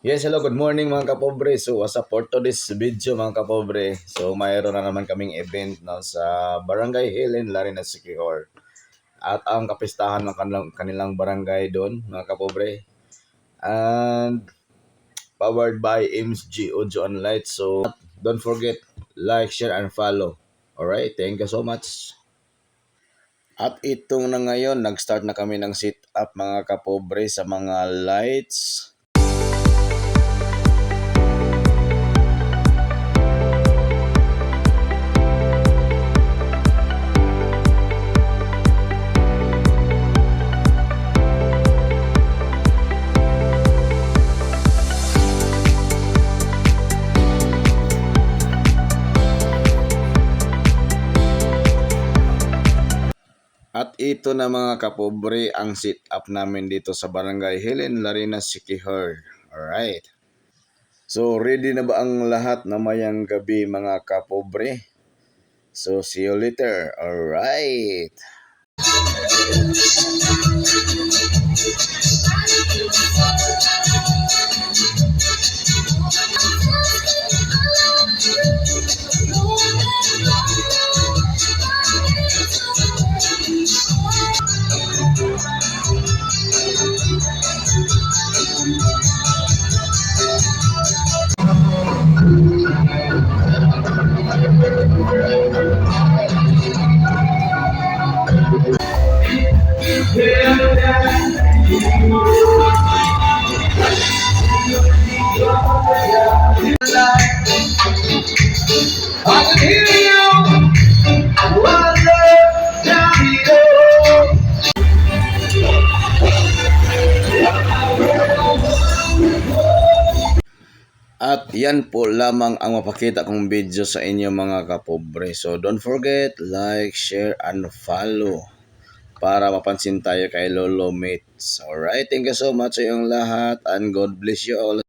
Yes, hello, good morning mga kapobre. So, as a for today's video mga kapobre, so mayroon na naman kaming event no, sa Barangay Helen, Larinas, Siquijor. At ang kapistahan ng kanilang barangay doon mga kapobre. And powered by MSG Audio and Light. So, don't forget, like, share, and follow. Alright, thank you so much. At itong na ngayon, nag-start na kami ng sit-up mga kapobre sa mga lights. At ito na mga kapobre ang sit-up namin dito sa Barangay Helen, Larinas, Siquijor. Alright. So ready na ba ang lahat na mayang gabi mga kapobre? So see you later. Alright. I can hear you. At yan po lamang ang mapakita kong video sa inyo mga kapobre. So don't forget, like, share, and follow para mapansin tayo kay Lolo Mates. Alright, thank you so much sa iyong lahat and God bless you all.